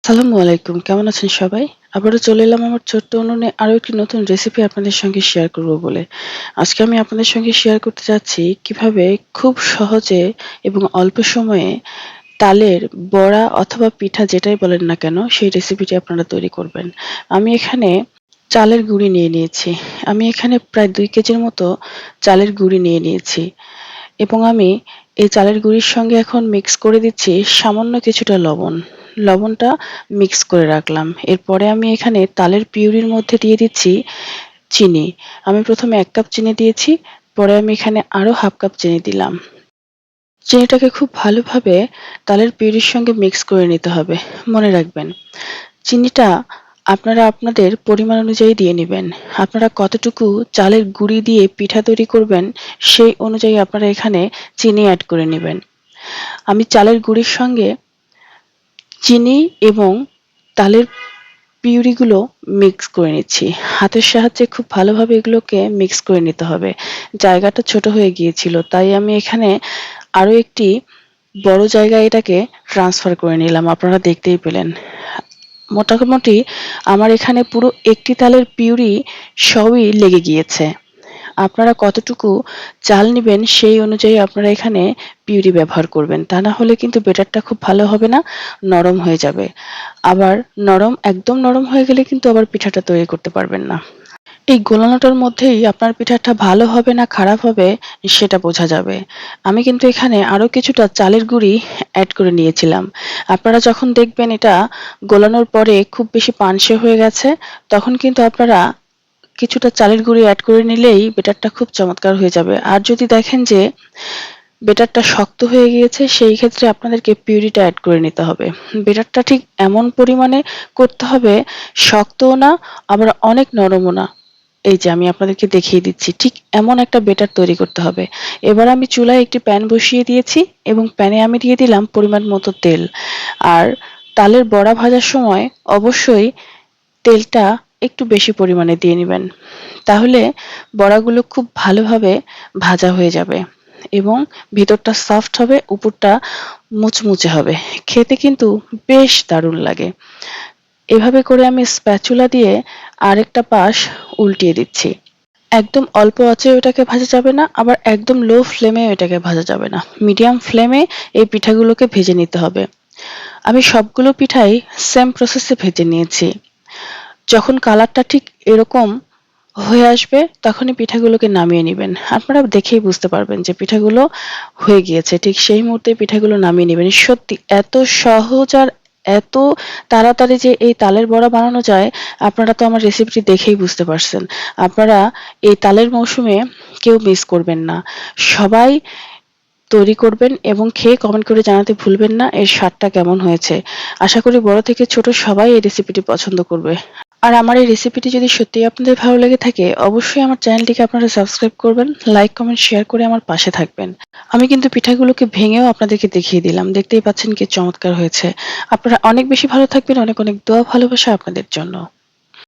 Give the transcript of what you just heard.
আসসালামু আলাইকুম। কেমন আছেন সবাই? আবারও চলে এলাম আমার ছোট্ট উনুনে আরো একটি নতুন রেসিপি আপনাদের সঙ্গে শেয়ার করব বলে। আজকে আমি আপনাদের সঙ্গে শেয়ার করতে যাচ্ছি কিভাবে খুব সহজে এবং অল্প সময়ে তালের বড়া অথবা পিঠা যেটাই বলেন না কেন সেই রেসিপিটি আপনারা তৈরি করবেন। আমি এখানে চালের গুঁড়ি নিয়ে নিয়েছি। আমি এখানে প্রায় ২ কেজির মতো চালের গুঁড়ি নিয়ে নিয়েছি এবং আমি এই চালের গুঁড়ির সঙ্গে এখন মিক্স করে দিচ্ছি সামান্য কিছুটা লবণ। লবণটা মিক্স করে রাখলাম। এরপরে আমি এখানে তালের পিউরির মধ্যে দিয়ে দিচ্ছি চিনি। আমি প্রথমে ১ কাপ চিনি দিয়েছি, পরে আমি এখানে আরো ১/২ কাপ চিনি দিলাম। চিনিটাকে খুব ভালোভাবে তালের পিউরির সঙ্গে মিক্স করে নিতে হবে। মনে রাখবেন, চিনিটা আপনারা আপনাদের পরিমাণ অনুযায়ী দিয়ে নিবেন। আপনারা কতটুকু চালের গুঁড়ি দিয়ে পিঠা তৈরি করবেন, সেই অনুযায়ী আপনারা এখানে চিনি এড করে নিবেন। আমি চালের গুঁড়ির সঙ্গে চিনি এবং তালের পিউরিগুলো মিক্স করে নিচ্ছি। হাতের সাহায্যে খুব ভালোভাবে এগুলোকে মিক্স করে নিতে হবে। জায়গাটা ছোট হয়ে গিয়েছিল, তাই আমি এখানে আরো একটি বড় জায়গায় এটাকে ট্রান্সফার করে নিলাম। আপনারা দেখতেই পেলেন। মোটামুটি আমার এখানে পুরো একটি তালের পিউরি সবই লেগে গিয়েছে। আপনারা কতটুকু চাল নিবেন সেই অনুযায়ী আপনারা এখানে পিউরি ব্যবহার করবেন। তা না হলে কিন্তু ব্যাটারটা খুব ভালো হবে না, নরম হয়ে যাবে। আবার একদম নরম হয়ে গেলে কিন্তু আবার পিঠাটা তৈরি করতে পারবেন না। এই গোলানোটার মধ্যেই আপনার পিঠাটা ভালো হবে না খারাপ হবে সেটা বোঝা যাবে। আমি কিন্তু এখানে আরো কিছুটা চালের গুঁড়ি এড করে নিয়েছিলাম। আপনারা যখন দেখবেন এটা গোলানোর পরে খুব বেশি পানসে হয়ে গেছে, তখন কিন্তু আপনারা কিছুটা চালের গুঁড়ি এড করে নিলেই ব্যাটারটা খুব চমৎকার হয়ে যাবে। আর যদি দেখেন যে ব্যাটারটা শক্ত হয়ে গিয়েছে, সেই ক্ষেত্রে আপনাদেরকে পিউরিটা এড করে নিতে হবে। ব্যাটারটা ঠিক এমন পরিমাণে করতে হবে, শক্তও না আবার অনেক নরমও না। এই যে আমি আপনাদেরকে দেখিয়ে দিচ্ছি, ঠিক এমন একটা ব্যাটার তৈরি করতে হবে। এবার আমি চুলায় একটি প্যান বসিয়ে দিয়েছি এবং প্যানে আমি দিয়ে দিলাম পরিমাণ মতো তেল। আর তালের বড়া ভাজার সময় অবশ্যই তেলটা একটু বেশি পরিমাণে দিয়ে নিবেন। তাহলে বড়াগুলো খুব ভালোভাবে ভাজা হয়ে যাবে এবং ভিতরটা সফট হবে, উপরটা মুচমুচে হবে। খেতে কিন্তু বেশ দারুণ লাগে। এভাবে করে আমি স্প্যাচুলা দিয়ে আরেকটা পাশ উল্টিয়ে দিচ্ছি। একদম অল্প আঁচে ওটাকে ভাজা যাবে না, আবার একদম লো ফ্লেমে এটাকে ভাজা যাবে না। মিডিয়াম ফ্লেমে এই পিঠাগুলোকে ভেজে নিতে হবে। আমি সবগুলো পিঠাই সেম প্রসেসে ভেজে নিয়েছি। যখন কালারটা ঠিক এরকম হয়ে আসবে তখনই পিঠাগুলোকে নামিয়ে নিবেন। আপনারা দেখেই বুঝতে পারবেন যে পিঠাগুলো হয়ে গিয়েছে। ঠিক সেই মুহূর্তে পিঠাগুলো নামিয়ে নিবেন। সত্যি এত সহজ আর এত তাড়াতাড়ি যে এই তালের বড়া বানানো যায়, আপনারা তো আমার রেসিপিটি দেখেই বুঝতে পারছেন। আপনারা এই তালের মৌসুমে কেউ মিস করবেন না। সবাই তৈরি করবেন এবং খেয়ে কমেন্ট করে জানাতে ভুলবেন না এর স্বাদটা কেমন হয়েছে। আশা করি বড় থেকে ছোট সবাই এই রেসিপিটি পছন্দ করবে। আর আমার এই রেসিপিটি যদি সত্যিই আপনাদের ভালো লেগে থাকে, অবশ্যই আমার চ্যানেলটিকে আপনারা সাবস্ক্রাইব করবেন, লাইক, কমেন্ট, শেয়ার করে আমার পাশে থাকবেন। আমি কিন্তু পিঠাগুলোকে ভেঙেও আপনাদেরকে দেখিয়ে দিলাম। দেখতেই পাচ্ছেন কি চমৎকার হয়েছে। আপনারা অনেক বেশি ভালো থাকবেন। অনেক অনেক দোয়া ভালোবাসা আপনাদের জন্য।